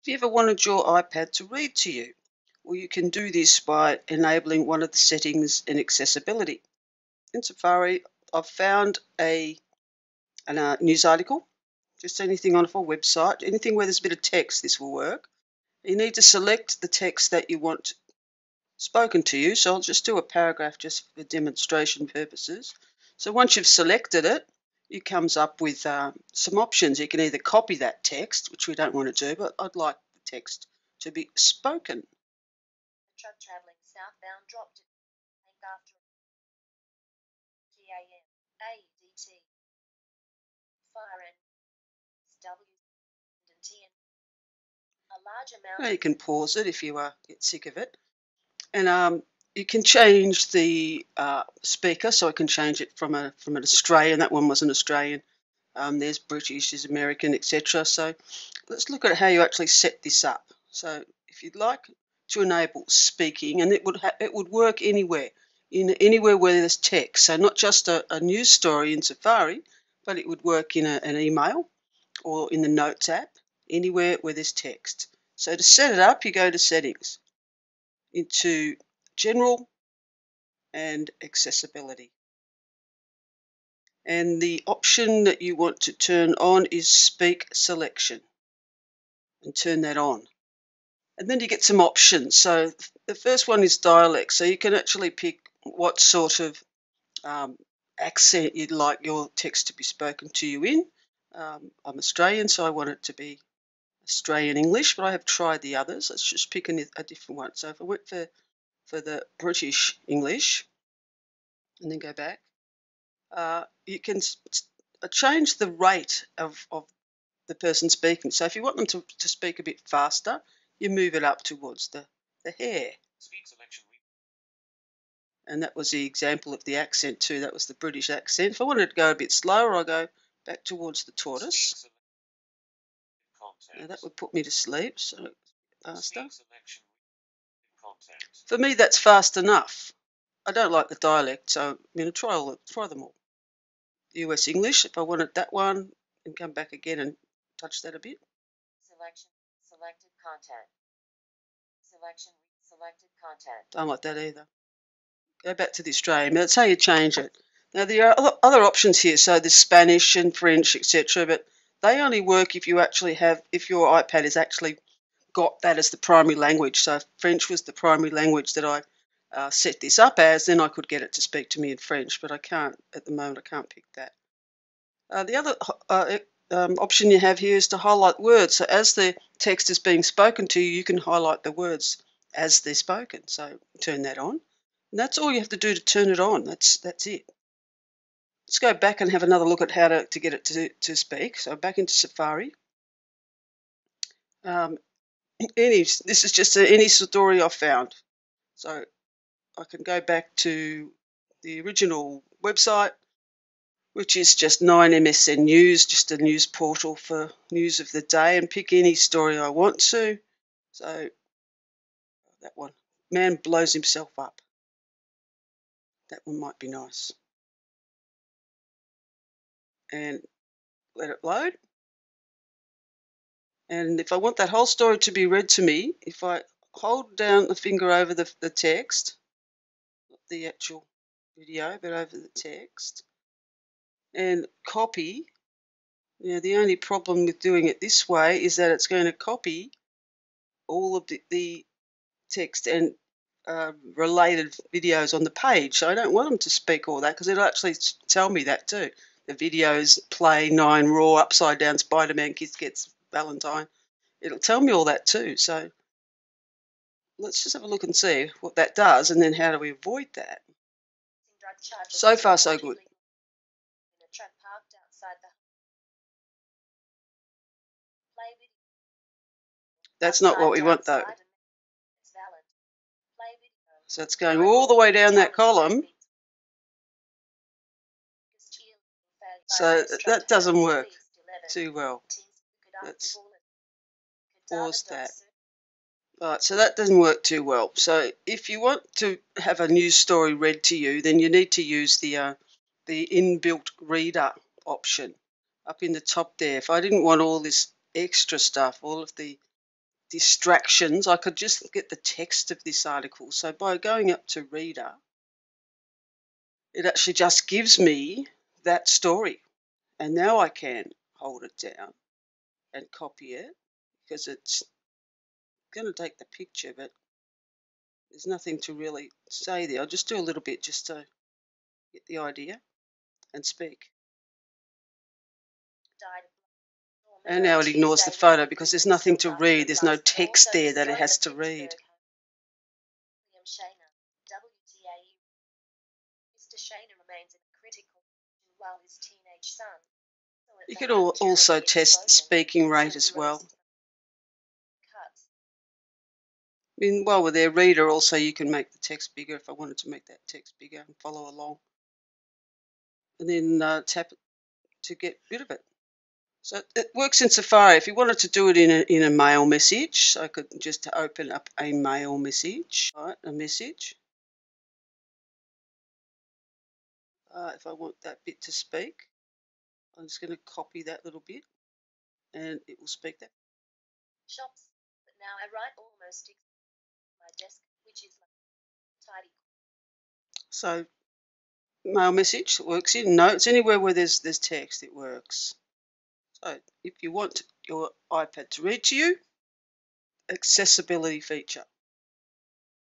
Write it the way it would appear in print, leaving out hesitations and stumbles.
Have you ever wanted your iPad to read to you? Well, you can do this by enabling one of the settings in accessibility. In Safari, I've found a news article, just anything on a website, anything where there's a bit of text, this will work. You need to select the text that you want spoken to you, so I'll just do a paragraph just for demonstration purposes. So once you've selected it, it comes up with some options. You can either copy that text, which we don't want to do, but I'd like the text to be spoken. Truck travelling southbound dropped at after TAM ADT fire and W and T a large amount. Now you can pause it if you get sick of it, and you can change the speaker. So I can change it from an Australian. That one was an Australian. There's British, there's American, etc. So let's look at how you actually set this up. So if you'd like to enable speaking, and it would work anywhere, anywhere where there's text. So not just a news story in Safari, but it would work in an email or in the Notes app, anywhere where there's text. So to set it up, you go to Settings, into General and Accessibility. And the option that you want to turn on is Speak Selection, and turn that on. And then you get some options. So the first one is dialect. So you can actually pick what sort of accent you'd like your text to be spoken to you in. I'm Australian, so I want it to be Australian English, but I have tried the others. Let's just pick a different one. So if I went for the British English and then go back, you can change the rate of the person speaking. So if you want them to speak a bit faster, you move it up towards the hair. Speed selection. And that was the example of the accent too. That was the British accent. If I wanted to go a bit slower, I'll go back towards the tortoise. Now that would put me to sleep, so faster. For me, that's fast enough. I don't like the dialect, so I'm going to try them all. US English, if I wanted that one, and come back again and touch that a bit. Selection, selected content. Selection, selected content. Don't like that either. Go back to the Australian. That's how you change it. Now there are other options here, so there's Spanish and French, etc. But they only work if your iPad has actually got that as the primary language. So if French was the primary language that I set this up as, then I could get it to speak to me in French. But I can't at the moment. I can't pick that. The other option you have here is to highlight words. So as the text is being spoken to you, you can highlight the words as they're spoken. So turn that on. And that's all you have to do to turn it on. That's it. Let's go back and have another look at how to get it to speak. So back into Safari. This is just any story I found. So I can go back to the original website, which is just 9MSN News, just a news portal for news of the day, and pick any story I want to. So that one, man blows himself up. That one might be nice. And let it load. And if I want that whole story to be read to me, if I hold down the finger over the text, not the actual video, but over the text, and copy. Now, the only problem with doing it this way is that it's going to copy all of the text and related videos on the page. So I don't want them to speak all that, because it'll actually tell me that too. The videos play 9 Raw, Upside Down, Spider-Man, Kids Gets Valentine. It'll tell me all that too. So let's just have a look and see what that does, and then how do we avoid that. So far, so good. That's not what we want though. So it's going all the way down that column. So that doesn't work too well. Let's pause that. Right, so that doesn't work too well. So if you want to have a news story read to you, then you need to use the inbuilt reader option up in the top there. If I didn't want all this extra stuff, all of the distractions, I could just look at the text of this article. So by going up to Reader, it actually just gives me that story. And now I can hold it down and copy it because it's going to take the picture, but there's nothing to really say there. I'll just do a little bit just to get the idea and speak. And now it ignores the photo because there's nothing to read. There's no text there that it has to read. Mr. Shayner remains in a critical condition while his teenage son. You could also test the speaking rate as well. I mean, while we're there, Reader also, you can make the text bigger if I wanted to make that text bigger and follow along. And then tap it to get rid of it. So it works in Safari. If you wanted to do it in a mail message, I could just open up a mail message, right? A message. If I want that bit to speak, I'm just going to copy that little bit, and it will speak that. Shops, but now I write almost my desk, which is like tidy. So mail message works in notes, anywhere where there's text, it works. So if you want your iPad to read to you, accessibility feature.